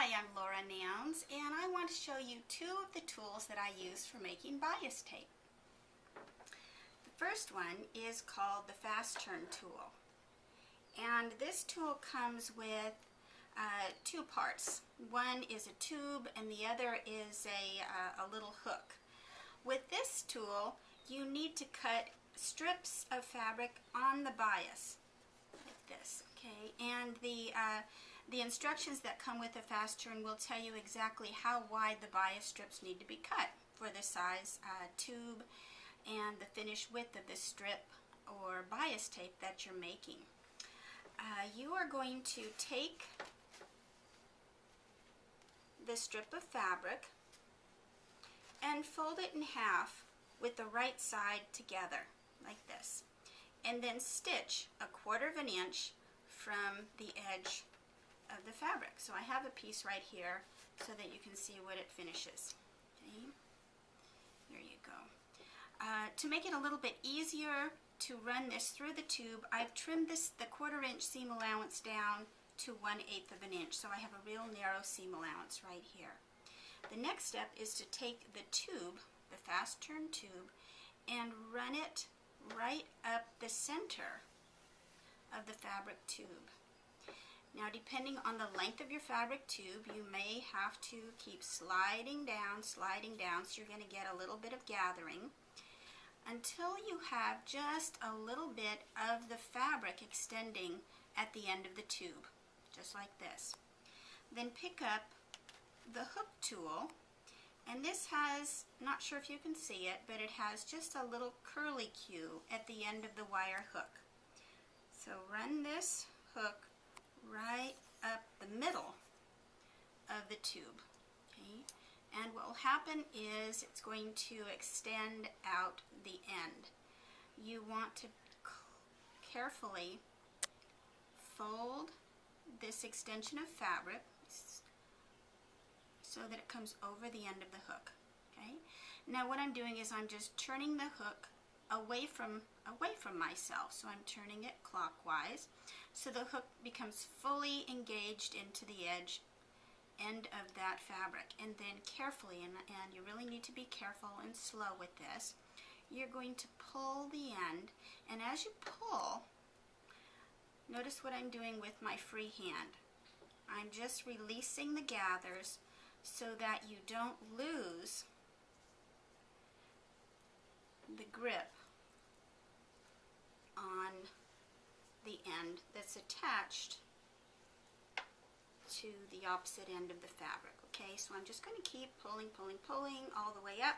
Hi, I'm Laura Nouns, and I want to show you two of the tools that I use for making bias tape. The first one is called the Fast Turn tool, and this tool comes with two parts. One is a tube and the other is a little hook. With this tool, you need to cut strips of fabric on the bias, like this, okay? And the instructions that come with the Fast Turn will tell you exactly how wide the bias strips need to be cut for the size tube and the finished width of the strip or bias tape that you're making. You are going to take the strip of fabric and fold it in half with the right side together, like this, and then stitch 1/4 of an inch from the edge of the fabric. So I have a piece right here so that you can see what it finishes. Okay, there you go. To make it a little bit easier to run this through the tube, I've trimmed the 1/4 inch seam allowance down to 1/8 of an inch, so I have a real narrow seam allowance right here. The next step is to take the tube, the Fast Turn tube, and run it right up the center of the fabric tube. Now, depending on the length of your fabric tube, you may have to keep sliding down, so you're going to get a little bit of gathering until you have just a little bit of the fabric extending at the end of the tube, just like this. Then pick up the hook tool, and this has, not sure if you can see it, but it has just a little curly cue at the end of the wire hook. So run this hook right up the middle of the tube, okay? And what will happen is it's going to extend out the end. You want to carefully fold this extension of fabric so that it comes over the end of the hook, okay? Now what I'm doing is I'm just turning the hook away from myself, so I'm turning it clockwise so the hook becomes fully engaged into the end of that fabric. And then carefully, and you really need to be careful and slow with this, you're going to pull the end, and as you pull, notice what I'm doing with my free hand. I'm just releasing the gathers so that you don't lose the grip on the end that's attached to the opposite end of the fabric. Okay, so I'm just going to keep pulling all the way up.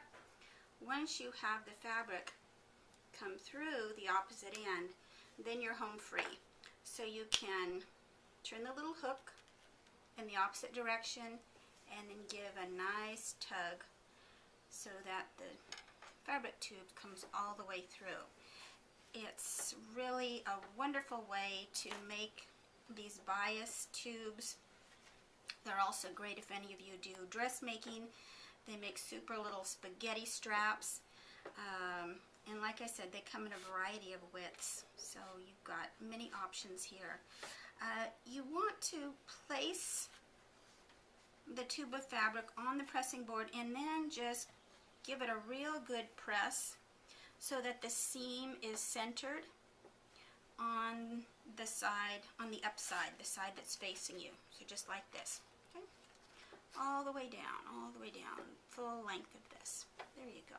Once you have the fabric come through the opposite end, then you're home free. So you can turn the little hook in the opposite direction and then give a nice tug so that the fabric tube comes all the way through. It's really a wonderful way to make these bias tubes. They're also great if any of you do dressmaking. They make super little spaghetti straps. And like I said, they come in a variety of widths, so you've got many options here. You want to place the tube of fabric on the pressing board and then just give it a real good press so that the seam is centered on the side, on the upside, the side that's facing you. So just like this, okay? All the way down, full length of this. There you go.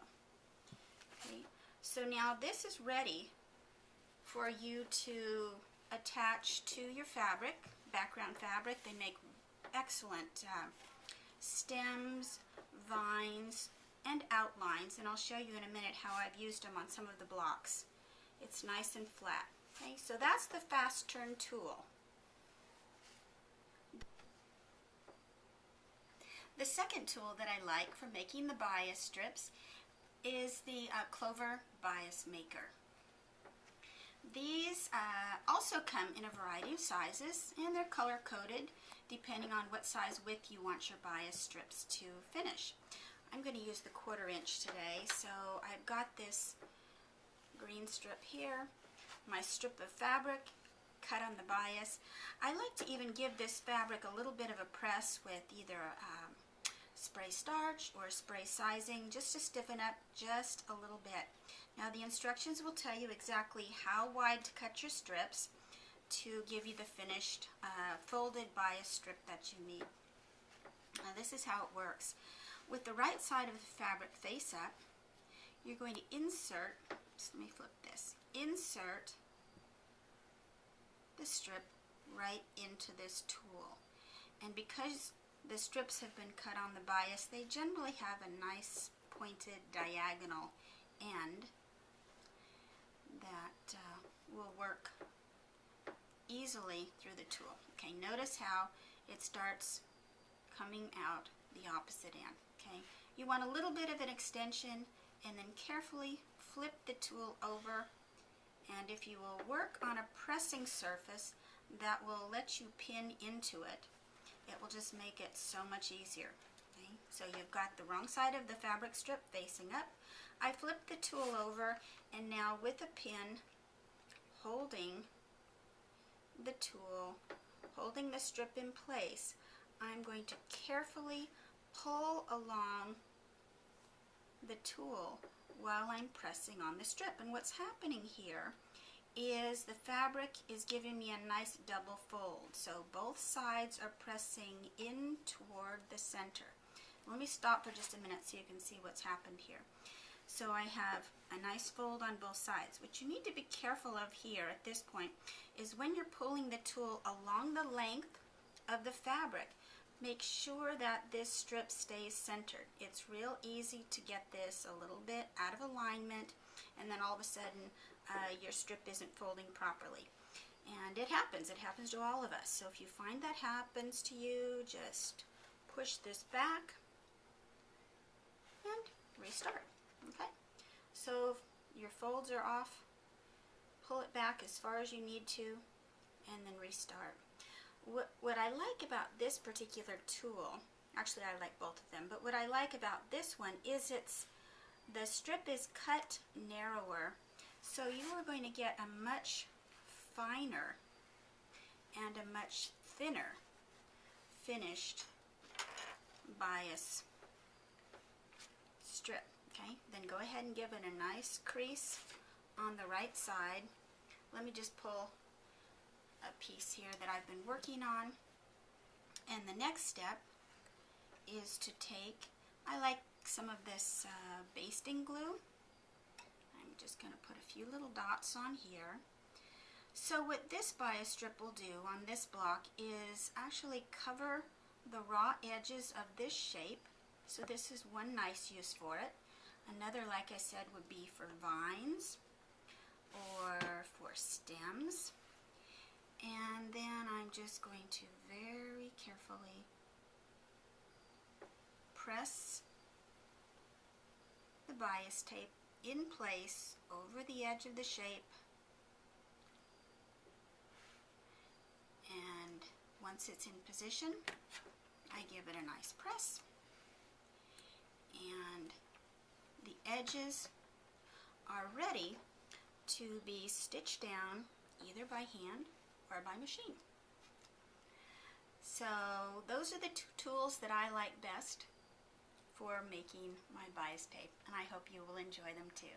Okay, so now this is ready for you to attach to your fabric, background fabric. They make excellent stems, vines, and outlines, and I'll show you in a minute how I've used them on some of the blocks. It's nice and flat. Okay, so that's the Fast Turn tool. The second tool that I like for making the bias strips is the Clover Bias Maker. These also come in a variety of sizes, and they're color coded depending on what size width you want your bias strips to finish. I'm going to use the 1/4 inch today, so I've got this green strip here, my strip of fabric, cut on the bias. I like to even give this fabric a little bit of a press with either spray starch or spray sizing just to stiffen up just a little bit. Now the instructions will tell you exactly how wide to cut your strips to give you the finished folded bias strip that you need. Now this is how it works. With the right side of the fabric face up, you're going to insert, let me flip this, insert the strip right into this tool. And because the strips have been cut on the bias, they generally have a nice pointed diagonal end that will work easily through the tool. Okay, notice how it starts coming out the opposite end. Okay, you want a little bit of an extension, and then carefully flip the tool over, and if you will work on a pressing surface that will let you pin into it, it will just make it so much easier. Okay, so you've got the wrong side of the fabric strip facing up. I flipped the tool over, and now with a pin holding the tool, holding the strip in place, I'm going to carefully pull along the tool while I'm pressing on the strip. And what's happening here is the fabric is giving me a nice double fold. So both sides are pressing in toward the center. Let me stop for just a minute so you can see what's happened here. So I have a nice fold on both sides. What you need to be careful of here at this point is when you're pulling the tool along the length of the fabric, make sure that this strip stays centered. It's real easy to get this a little bit out of alignment, and then all of a sudden your strip isn't folding properly. And it happens to all of us. So if you find that happens to you, just push this back and restart. Okay, so your folds are off, pull it back as far as you need to, and then restart. What I like about this particular tool, actually I like both of them, but what I like about this one is the strip is cut narrower, so you are going to get a much finer and a much thinner finished bias strip. Okay, then go ahead and give it a nice crease on the right side. Let me just pull a piece here that I've been working on. And the next step is to take, I like some of this basting glue. I'm just going to put a few little dots on here. So what this bias strip will do on this block is actually cover the raw edges of this shape. So this is one nice use for it. Another, like I said, would be for vines or for stems. And then I'm just going to very carefully press the bias tape in place over the edge of the shape. And once it's in position, I give it a nice press. And the edges are ready to be stitched down either by hand or by machine. So those are the two tools that I like best for making my bias tape, and I hope you will enjoy them too.